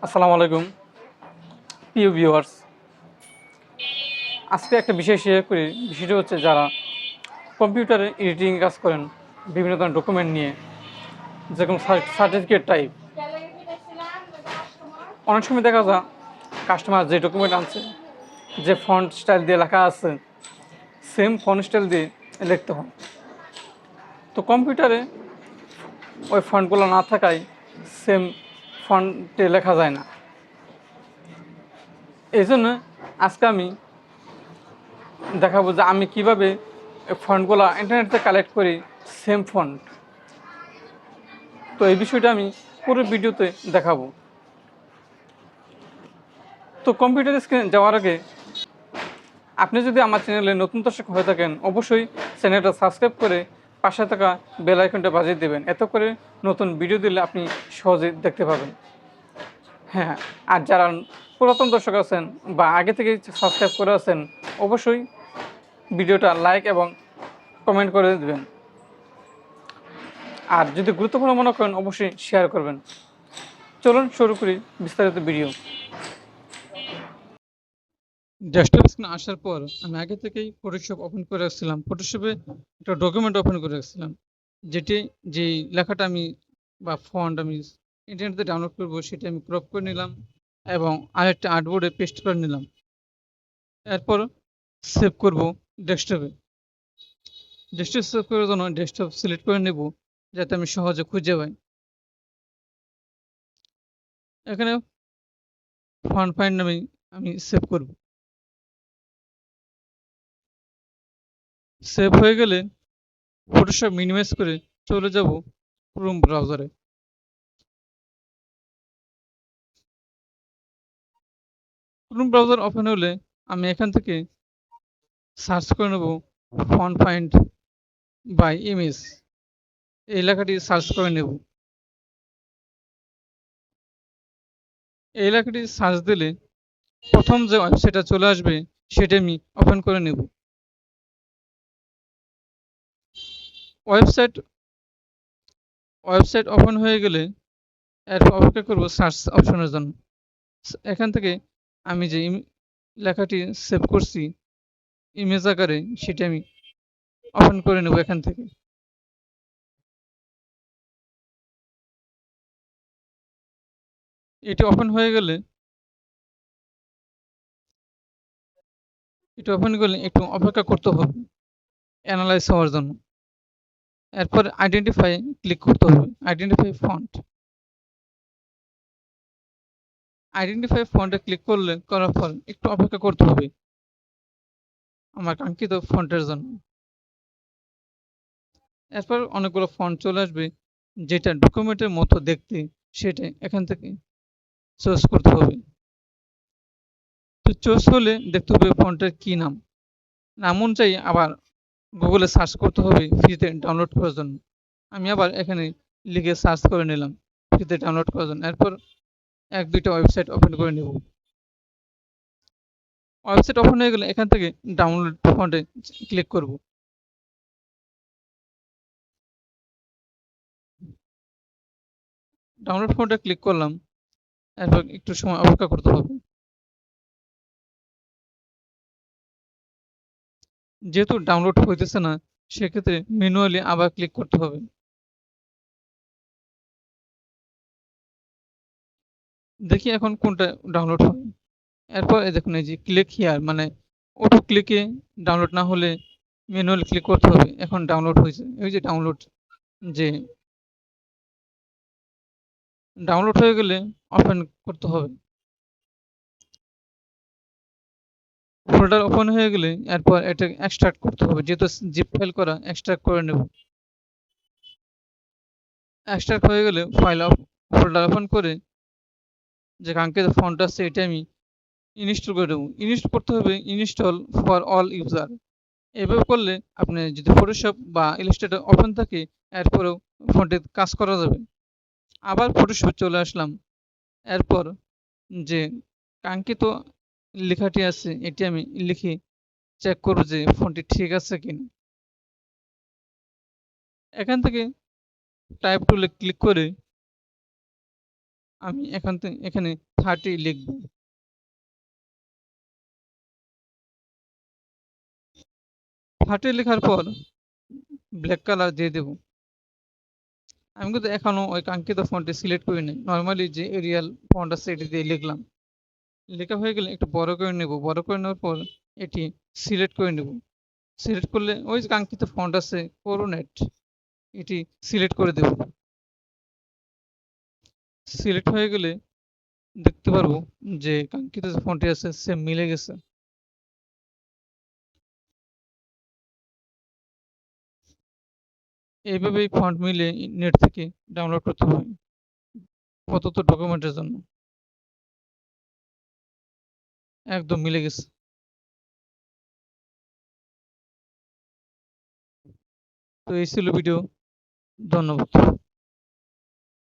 আসসালামু আলাইকুম প্রিয় ভিউয়ার্স। আজকে একটা বিষয় শেয়ার করি। বিষয়টা হচ্ছে যারা কম্পিউটারে এডিটিং কাজ করেন বিভিন্ন ধরনের ডকুমেন্ট নিয়ে, যেরকম সার্টিফিকেট টাইপ। অনেক সময় দেখা যায় কাস্টমার যে ডকুমেন্ট আনছে, যে ফন্ট স্টাইল দিয়ে লেখা আছে সেম ফন্ট স্টাইল দিয়ে লিখতে হয়। তো কম্পিউটারে ওই ফন্টগুলো না থাকায় সেম ফন্টে লেখা যায় না। এই জন্য আজকে আমি দেখাবো যে আমি কিভাবে ফন্টগুলো ইন্টারনেট থেকে কালেক্ট করি সেম ফন্ট। তো এই বিষয়টা আমি পুরো ভিডিওতে দেখাবো। তো কম্পিউটার স্ক্রিনে যাওয়ার আগে আপনি যদি আমার চ্যানেলে নতুন দর্শক হয়ে থাকেন, অবশ্যই চ্যানেলটা সাবস্ক্রাইব করে পাশে থাকা বেল আইকনটা বাজিয়ে দেবেন। এত করে নতুন ভিডিও দিলে আপনি সহজে দেখতে পাবেন। হ্যাঁ, আর যারা পুরাতন দর্শক আছেন বা আগে থেকে সাবস্ক্রাইব করে আছেন, অবশ্যই ভিডিওটা লাইক এবং কমেন্ট করে দেবেন। আর যদি গুরুত্বপূর্ণ মনে করেন অবশ্যই শেয়ার করবেন। চলুন শুরু করি বিস্তারিত ভিডিও। ডেস্কটপ স্ক্রিনে আসার পর আমি আগে থেকেই ফটোশপ ওপেন করে রাখছিলাম। ফটোশপে একটা ডকুমেন্ট ওপেন করে রাখছিলাম, যেই লেখাটা আমি বা ফন্ট আমি ইন্টারনেটে ডাউনলোড করব সেটা আমি ক্রপ করে নিলাম এবং আরেকটা আর্টবোর্ডে পেস্ট করে নিলাম। এরপর সেভ করব ডেস্কটপে। ডেস্কটপ সেভ করার জন্য ডেস্কটপ সিলেক্ট করে নেব যাতে আমি সহজে খুঁজে পাই। এখানে ফন্ট ফাইন্ড নামে আমি সেভ করব। সেভ হয়ে গেলে ফটোশপ মিনিমাইজ করে চলে যাব ক্রোম ব্রাউজারে। ক্রোম ব্রাউজার ওপেন হলে আমি এখান থেকে সার্চ করে নেব ফন্ট ফাইন্ড বাই ইমেজ। এই লেখাটি সার্চ করে নেব। এই লেখাটি সার্চ দিলে প্রথম যে ওয়েবসাইটটা চলে আসবে সেটা আমি ওপেন করে নেব। ওয়েবসাইট ওয়েবসাইট ওপেন হয়ে গেলে এরপর অপেক্ষা করব সার্চ অপশনের জন্য। এখান থেকে আমি যে লেখাটি সেভ করছি ইমেজ আকারে সেটা আমি ওপেন করে নেব এখান থেকে। এটি ওপেন হয়ে গেলে একটু অপেক্ষা করতে হবে অ্যানালাইজ হওয়ার জন্য। এরপর আইডেন্টিফাই ক্লিক করতে হবে। Identify font. আইডেন্টিফাই ফন্টে ক্লিক করার পর একটু অপেক্ষা করতে হবে আমার কাঙ্ক্ষিত ফন্টের জন্য। এরপর অনেকগুলো ফন্ট চলে আসবে, যেটা ডকুমেন্টের মতো দেখতে সেটা এখান থেকে চয়েস করতে হবে। তো চয়েস হলে দেখতে হবে ফন্টের কি নাম। নাম অনুযায়ী আবার গুগলে সার্চ করতে হবে ফ্রিতে ডাউনলোড করার জন্য। আমি আবার এখানে লিখে সার্চ করে নিলাম ফ্রিতে ডাউনলোড করার জন্য। এরপর এক দুইটা ওয়েবসাইট ওপেন করে নেব। ওয়েবসাইট ওপেন হয়ে গেলে এখান থেকে ডাউনলোড ফন্টে ক্লিক করব। ডাউনলোড ফন্টে ক্লিক করলাম। এরপর একটু সময় অপেক্ষা করতে হবে। যেহেতু ডাউনলোড হইতেছে না সেক্ষেত্রে ম্যানুয়ালি আবার ক্লিক করতে হবে। দেখি এখন কোনটা ডাউনলোড হয়। এরপর এই দেখুন এই যে ক্লিক হিয়ার, মানে অটো ক্লিকে ডাউনলোড না হলে ম্যানুয়ালি ক্লিক করতে হবে। এখন ডাউনলোড হয়েছে। এই যে যে ডাউনলোড হয়ে গেলে ওপেন করতে হবে। ফোল্ডার ওপেন হয়ে গেলে এরপর এটা এক্সট্রাক্ট করতে হবে। যেহেতু জিপ ফাইল করা, এক্সট্রাক্ট করে নেব। এক্সট্রাক্ট হয়ে গেলে ফোল্ডার ওপেন করে যে কাঙ্ক্ষিত ফন্ট আছে এটা আমি ইনস্টল করে দেবো। ইনস্টল করতে হবে ইনস্টল ফর অল ইউজার। এভাবে করলে আপনি যদি ফটোশপ বা ইলাস্ট্রেটর ওপেন থাকে এরপরেও ফন্টে কাজ করা যাবে। আবার ফটোশপে চলে আসলাম। এরপর যে কাঙ্ক্ষিত লেখাটি আছে এটি আমি লিখে চেক করব যে ফন্টটি ঠিক আছে কিনা। এখান থেকে টাইপ টুলে ক্লিক করে আমি এখানে 30 লিখব। 30 লেখার পর ব্ল্যাক কালার দিয়ে দেব। আমি কিন্তু এখনো ওই কাঙ্ক্ষিত ফন্টটি সিলেক্ট করি নাই। নরমালি যে এরিয়াল ফন্ট আছে এটি দিয়ে লিখলাম। লেখা হয়ে গেলে একটু বড় করে নেব। বড় করে নেওয়ার পর এটি সিলেক্ট করে নেব। সিলেক্ট করলে ওই যে কাঙ্ক্ষিত ফন্ট আছে করোনেট, এটি সিলেক্ট করে দেব। সিলেক্ট হয়ে গেলে দেখতে পারবো যে কাঙ্ক্ষিত যে ফন্টটি আছে সেম মিলে গেছে। এইভাবেই ফন্ট মিলে নেট থেকে ডাউনলোড করতে হয় প্রদত্ত ডকুমেন্টের জন্য। একদম মিলে গেছে। তো এই ছিল ভিডিও। ধন্যবাদ।